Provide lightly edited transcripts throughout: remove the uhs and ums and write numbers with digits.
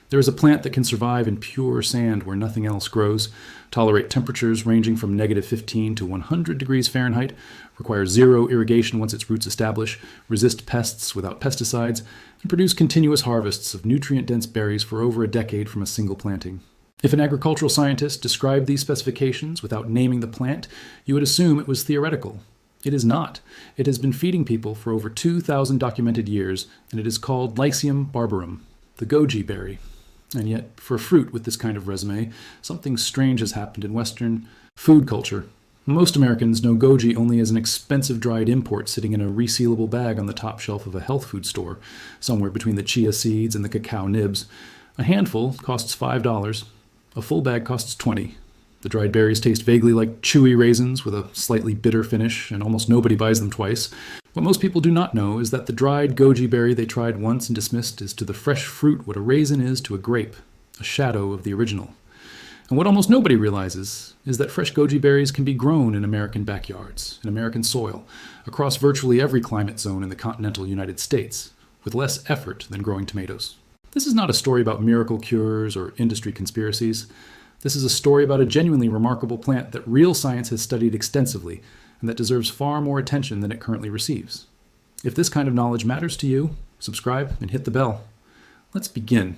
There is a plant that can survive in pure sand where nothing else grows, tolerate temperatures ranging from -15 to 100 degrees Fahrenheit, require zero irrigation once its roots establish, resist pests without pesticides, and produce continuous harvests of nutrient-dense berries for over a decade from a single planting. If an agricultural scientist described these specifications without naming the plant, you would assume it was theoretical. It is not. It has been feeding people for over 2,000 documented years, and it is called Lycium barbarum, the goji berry. And yet, for a fruit with this kind of resume, something strange has happened in Western food culture. Most Americans know goji only as an expensive dried import sitting in a resealable bag on the top shelf of a health food store, somewhere between the chia seeds and the cacao nibs. A handful costs $5. A full bag costs $20. The dried berries taste vaguely like chewy raisins with a slightly bitter finish, and almost nobody buys them twice. What most people do not know is that the dried goji berry they tried once and dismissed is to the fresh fruit what a raisin is to a grape, a shadow of the original. And what almost nobody realizes is that fresh goji berries can be grown in American backyards, in American soil, across virtually every climate zone in the continental United States, with less effort than growing tomatoes. This is not a story about miracle cures or industry conspiracies. This is a story about a genuinely remarkable plant that real science has studied extensively and that deserves far more attention than it currently receives. If this kind of knowledge matters to you, subscribe and hit the bell. Let's begin.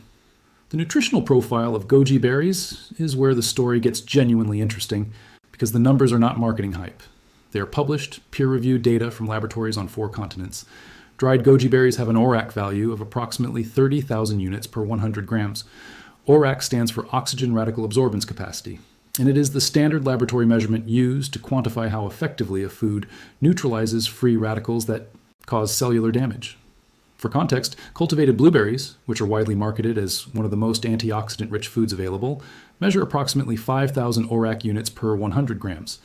The nutritional profile of goji berries is where the story gets genuinely interesting because the numbers are not marketing hype. They are published, peer-reviewed data from laboratories on 4 continents. Dried goji berries have an ORAC value of approximately 30,000 units per 100 grams. ORAC stands for oxygen radical absorbance capacity, and it is the standard laboratory measurement used to quantify how effectively a food neutralizes free radicals that cause cellular damage. For context, cultivated blueberries, which are widely marketed as one of the most antioxidant-rich foods available, measure approximately 5,000 ORAC units per 100 grams.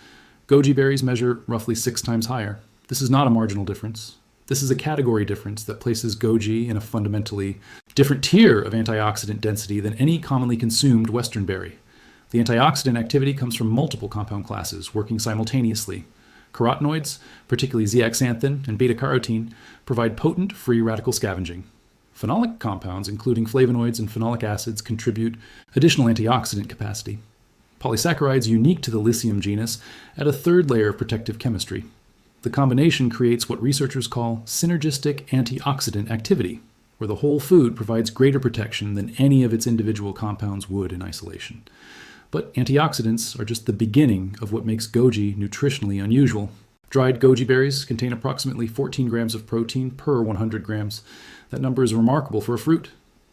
Goji berries measure roughly 6 times higher. This is not a marginal difference. This is a category difference that places goji in a fundamentally different tier of antioxidant density than any commonly consumed Western berry. The antioxidant activity comes from multiple compound classes working simultaneously. Carotenoids, particularly zeaxanthin and beta-carotene, provide potent free radical scavenging. Phenolic compounds, including flavonoids and phenolic acids, contribute additional antioxidant capacity. Polysaccharides unique to the Lycium genus add a third layer of protective chemistry. The combination creates what researchers call synergistic antioxidant activity, where the whole food provides greater protection than any of its individual compounds would in isolation. But antioxidants are just the beginning of what makes goji nutritionally unusual. Dried goji berries contain approximately 14 grams of protein per 100 grams. That number is remarkable for a fruit.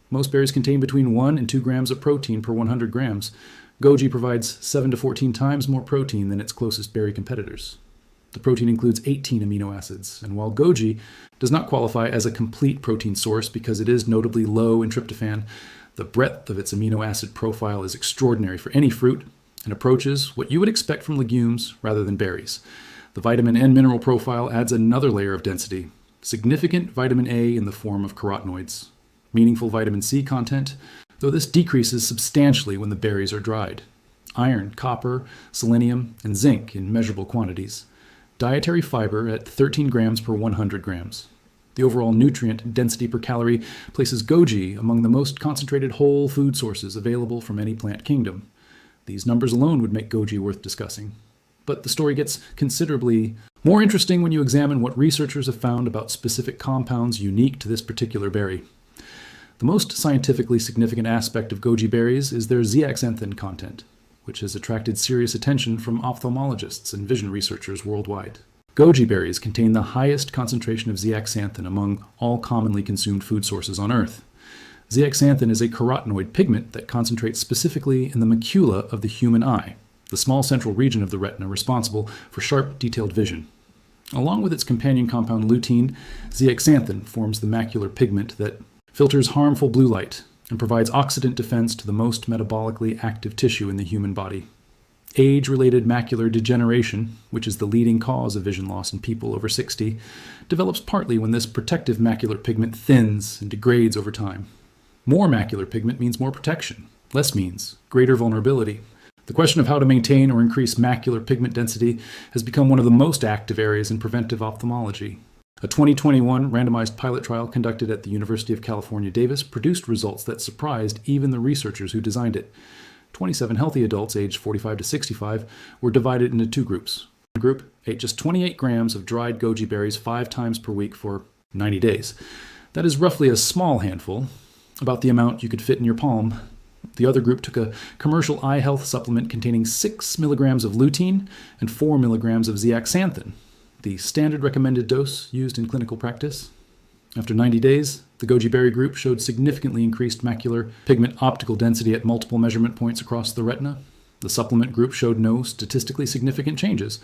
Most berries contain between 1 and 2 grams of protein per 100 grams. Goji provides 7 to 14 times more protein than its closest berry competitors. The protein includes 18 amino acids, and while goji does not qualify as a complete protein source because it is notably low in tryptophan, the breadth of its amino acid profile is extraordinary for any fruit and approaches what you would expect from legumes rather than berries. The vitamin N mineral profile adds another layer of density, significant vitamin A in the form of carotenoids, meaningful vitamin C content, though this decreases substantially when the berries are dried, iron, copper, selenium, and zinc in measurable quantities. Dietary fiber at 13 grams per 100 grams. The overall nutrient density per calorie places goji among the most concentrated whole food sources available from any plant kingdom. These numbers alone would make goji worth discussing. But the story gets considerably more interesting when you examine what researchers have found about specific compounds unique to this particular berry. The most scientifically significant aspect of goji berries is their zeaxanthin content, which has attracted serious attention from ophthalmologists and vision researchers worldwide. Goji berries contain the highest concentration of zeaxanthin among all commonly consumed food sources on Earth. Zeaxanthin is a carotenoid pigment that concentrates specifically in the macula of the human eye, the small central region of the retina responsible for sharp, detailed vision. Along with its companion compound lutein, zeaxanthin forms the macular pigment that filters harmful blue light and provides oxidant defense to the most metabolically active tissue in the human body. Age-related macular degeneration, which is the leading cause of vision loss in people over 60, develops partly when this protective macular pigment thins and degrades over time. More macular pigment means more protection. Less means greater vulnerability. The question of how to maintain or increase macular pigment density has become one of the most active areas in preventive ophthalmology. A 2021 randomized pilot trial conducted at the University of California, Davis produced results that surprised even the researchers who designed it. 27 healthy adults aged 45 to 65 were divided into two groups. One group ate just 28 grams of dried goji berries 5 times per week for 90 days. That is roughly a small handful, about the amount you could fit in your palm. The other group took a commercial eye health supplement containing 6 milligrams of lutein and 4 milligrams of zeaxanthin, the standard recommended dose used in clinical practice. After 90 days, the goji berry group showed significantly increased macular pigment optical density at multiple measurement points across the retina. The supplement group showed no statistically significant changes.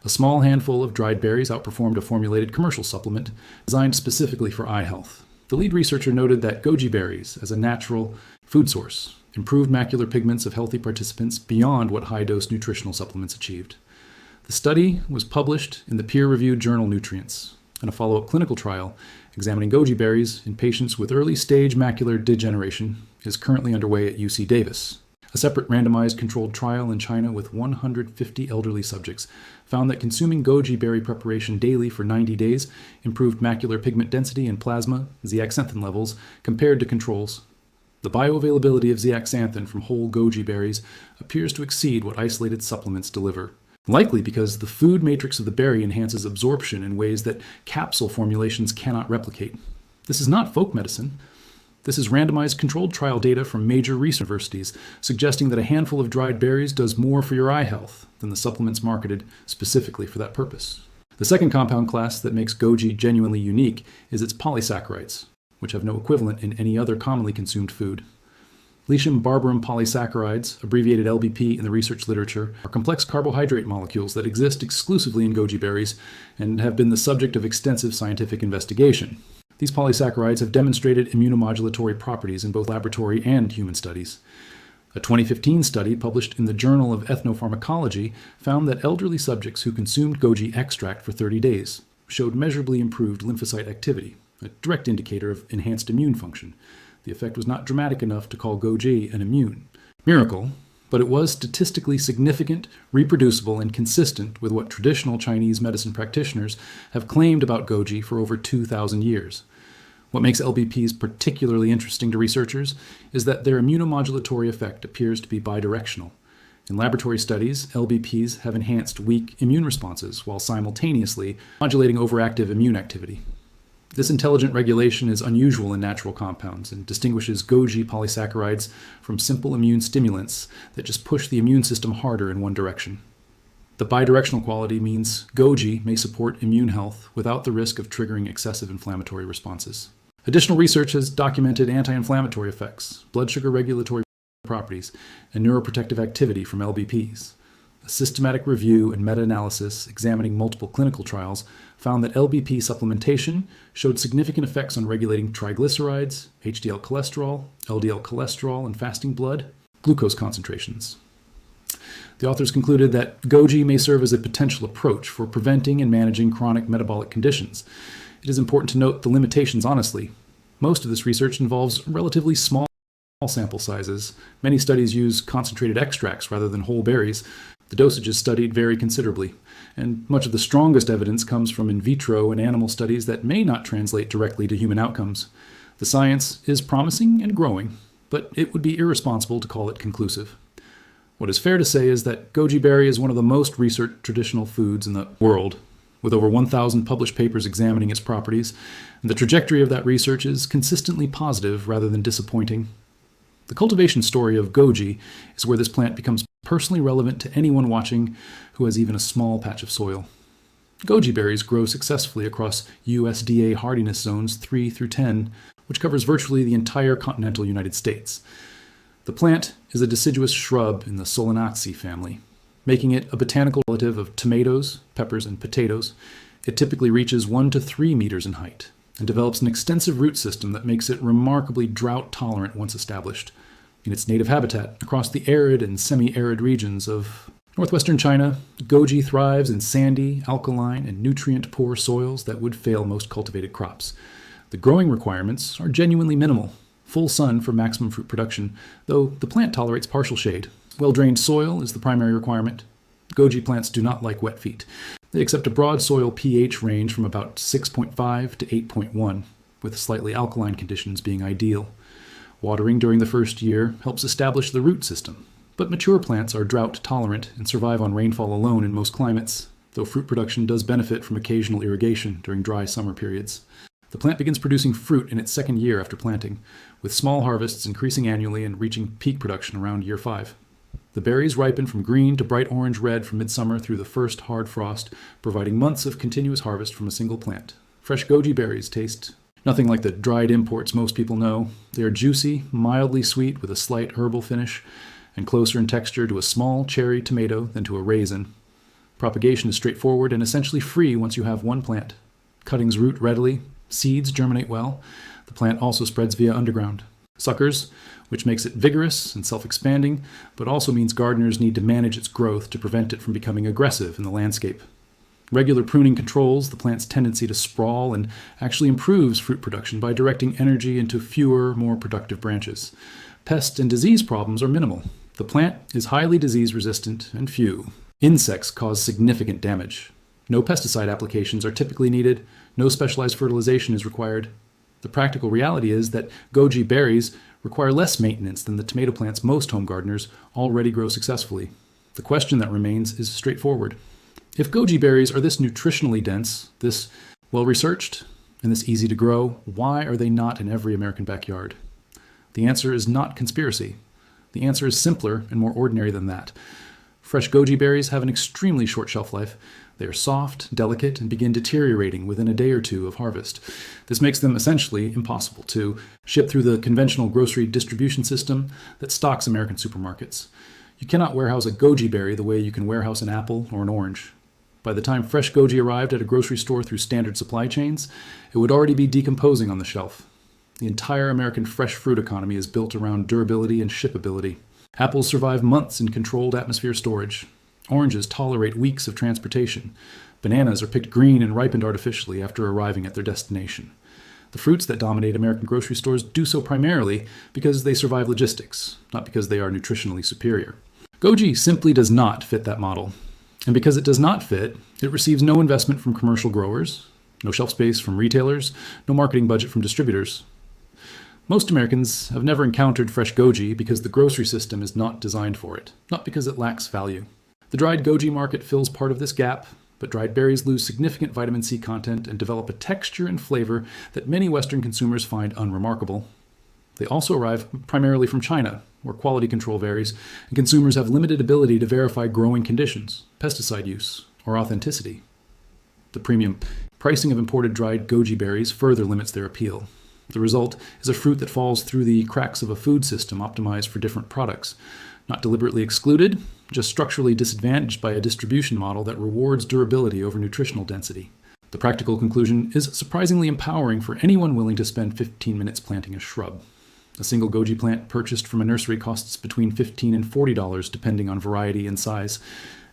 A small handful of dried berries outperformed a formulated commercial supplement designed specifically for eye health. The lead researcher noted that goji berries, as a natural food source, improved macular pigments of healthy participants beyond what high-dose nutritional supplements achieved. The study was published in the peer-reviewed journal Nutrients, and a follow-up clinical trial examining goji berries in patients with early-stage macular degeneration is currently underway at UC Davis. A separate randomized controlled trial in China with 150 elderly subjects found that consuming goji berry preparation daily for 90 days improved macular pigment density and plasma zeaxanthin levels compared to controls. The bioavailability of zeaxanthin from whole goji berries appears to exceed what isolated supplements deliver, likely because the food matrix of the berry enhances absorption in ways that capsule formulations cannot replicate. This is not folk medicine. This is randomized controlled trial data from major research universities suggesting that a handful of dried berries does more for your eye health than the supplements marketed specifically for that purpose. The second compound class that makes goji genuinely unique is its polysaccharides, which have no equivalent in any other commonly consumed food. Lithium barbarum polysaccharides, abbreviated LBP in the research literature, are complex carbohydrate molecules that exist exclusively in goji berries and have been the subject of extensive scientific investigation. These polysaccharides have demonstrated immunomodulatory properties in both laboratory and human studies. A 2015 study published in the Journal of Ethnopharmacology found that elderly subjects who consumed goji extract for 30 days showed measurably improved lymphocyte activity, a direct indicator of enhanced immune function. The effect was not dramatic enough to call goji an immune miracle, but it was statistically significant, reproducible, and consistent with what traditional Chinese medicine practitioners have claimed about goji for over 2,000 years. What makes LBPs particularly interesting to researchers is that their immunomodulatory effect appears to be bidirectional. In laboratory studies, LBPs have enhanced weak immune responses while simultaneously modulating overactive immune activity. This intelligent regulation is unusual in natural compounds and distinguishes goji polysaccharides from simple immune stimulants that just push the immune system harder in one direction. The bidirectional quality means goji may support immune health without the risk of triggering excessive inflammatory responses. Additional research has documented anti-inflammatory effects, blood sugar regulatory properties, and neuroprotective activity from LBPs. A systematic review and meta-analysis examining multiple clinical trials found that LBP supplementation showed significant effects on regulating triglycerides, HDL cholesterol, LDL cholesterol, and fasting blood glucose concentrations. The authors concluded that goji may serve as a potential approach for preventing and managing chronic metabolic conditions. It is important to note the limitations honestly. Most of this research involves relatively small sample sizes. Many studies use concentrated extracts rather than whole berries. The dosages studied vary considerably, and much of the strongest evidence comes from in vitro and animal studies that may not translate directly to human outcomes. The science is promising and growing, but it would be irresponsible to call it conclusive. What is fair to say is that goji berry is one of the most researched traditional foods in the world, with over 1,000 published papers examining its properties, and the trajectory of that research is consistently positive rather than disappointing. The cultivation story of goji is where this plant becomes personally relevant to anyone watching who has even a small patch of soil. Goji berries grow successfully across USDA hardiness zones 3 through 10, which covers virtually the entire continental United States. The plant is a deciduous shrub in the Solanaceae family, making it a botanical relative of tomatoes, peppers, and potatoes. It typically reaches 1 to 3 meters in height and develops an extensive root system that makes it remarkably drought-tolerant once established. In its native habitat, across the arid and semi-arid regions of northwestern China, goji thrives in sandy, alkaline, and nutrient-poor soils that would fail most cultivated crops. The growing requirements are genuinely minimal. Full sun for maximum fruit production, though the plant tolerates partial shade. Well-drained soil is the primary requirement. Goji plants do not like wet feet. They accept a broad soil pH range from about 6.5 to 8.1, with slightly alkaline conditions being ideal. Watering during the first year helps establish the root system, but mature plants are drought tolerant and survive on rainfall alone in most climates, though fruit production does benefit from occasional irrigation during dry summer periods. The plant begins producing fruit in its second year after planting, with small harvests increasing annually and reaching peak production around year 5. The berries ripen from green to bright orange-red from midsummer through the first hard frost, providing months of continuous harvest from a single plant. Fresh goji berries taste nothing like the dried imports most people know. They are juicy, mildly sweet with a slight herbal finish, and closer in texture to a small cherry tomato than to a raisin. Propagation is straightforward and essentially free once you have one plant. Cuttings root readily, seeds germinate well. The plant also spreads via underground. Suckers, which makes it vigorous and self-expanding, but also means gardeners need to manage its growth to prevent it from becoming aggressive in the landscape. Regular pruning controls the plant's tendency to sprawl and actually improves fruit production by directing energy into fewer, more productive branches. Pest and disease problems are minimal. The plant is highly disease-resistant and few. Insects cause significant damage. No pesticide applications are typically needed. No specialized fertilization is required. The practical reality is that goji berries require less maintenance than the tomato plants most home gardeners already grow successfully. The question that remains is straightforward. If goji berries are this nutritionally dense, this well-researched, and this easy to grow, why are they not in every American backyard? The answer is not conspiracy. The answer is simpler and more ordinary than that. Fresh goji berries have an extremely short shelf life. They are soft, delicate, and begin deteriorating within a day or two of harvest. This makes them essentially impossible to ship through the conventional grocery distribution system that stocks American supermarkets. You cannot warehouse a goji berry the way you can warehouse an apple or an orange. By the time fresh goji arrived at a grocery store through standard supply chains, it would already be decomposing on the shelf. The entire American fresh fruit economy is built around durability and shippability. Apples survive months in controlled atmosphere storage. Oranges tolerate weeks of transportation. Bananas are picked green and ripened artificially after arriving at their destination. The fruits that dominate American grocery stores do so primarily because they survive logistics, not because they are nutritionally superior. Goji simply does not fit that model. And because it does not fit, it receives no investment from commercial growers, no shelf space from retailers, no marketing budget from distributors. Most Americans have never encountered fresh goji because the grocery system is not designed for it, not because it lacks value. The dried goji market fills part of this gap, but dried berries lose significant vitamin C content and develop a texture and flavor that many Western consumers find unremarkable. They also arrive primarily from China, where quality control varies, and consumers have limited ability to verify growing conditions, pesticide use, or authenticity. The premium pricing of imported dried goji berries further limits their appeal. The result is a fruit that falls through the cracks of a food system optimized for different products, not deliberately excluded, just structurally disadvantaged by a distribution model that rewards durability over nutritional density. The practical conclusion is surprisingly empowering for anyone willing to spend 15 minutes planting a shrub. A single goji plant purchased from a nursery costs between $15 and $40 depending on variety and size.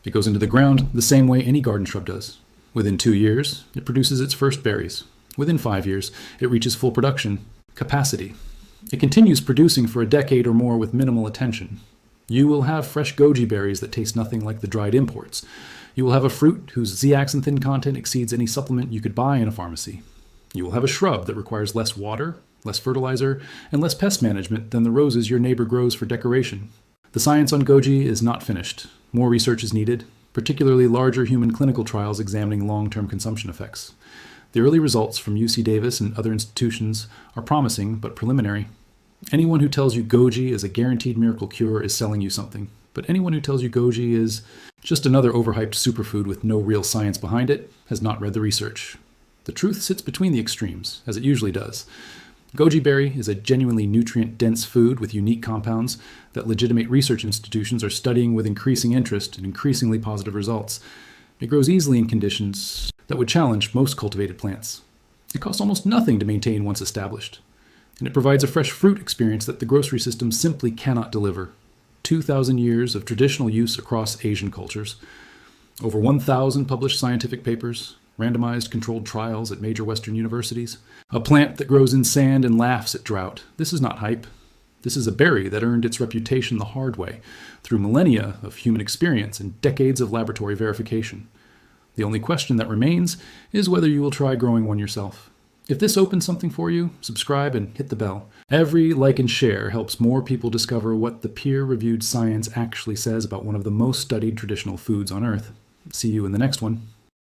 It goes into the ground the same way any garden shrub does. Within 2 years, it produces its first berries. Within 5 years, it reaches full production capacity. It continues producing for a decade or more with minimal attention. You will have fresh goji berries that taste nothing like the dried imports. You will have a fruit whose zeaxanthin content exceeds any supplement you could buy in a pharmacy. You will have a shrub that requires less water, less fertilizer, and less pest management than the roses your neighbor grows for decoration. The science on goji is not finished. More research is needed, particularly larger human clinical trials examining long-term consumption effects. The early results from UC Davis and other institutions are promising but preliminary. Anyone who tells you goji is a guaranteed miracle cure is selling you something, but anyone who tells you goji is just another overhyped superfood with no real science behind it has not read the research. The truth sits between the extremes, as it usually does. Goji berry is a genuinely nutrient-dense food with unique compounds that legitimate research institutions are studying with increasing interest and increasingly positive results. It grows easily in conditions that would challenge most cultivated plants. It costs almost nothing to maintain once established. And it provides a fresh fruit experience that the grocery system simply cannot deliver. 2,000 years of traditional use across Asian cultures, over 1,000 published scientific papers, randomized controlled trials at major Western universities, a plant that grows in sand and laughs at drought. This is not hype. This is a berry that earned its reputation the hard way, through millennia of human experience and decades of laboratory verification. The only question that remains is whether you will try growing one yourself. If this opens something for you, subscribe and hit the bell. Every like and share helps more people discover what the peer-reviewed science actually says about one of the most studied traditional foods on Earth. See you in the next one.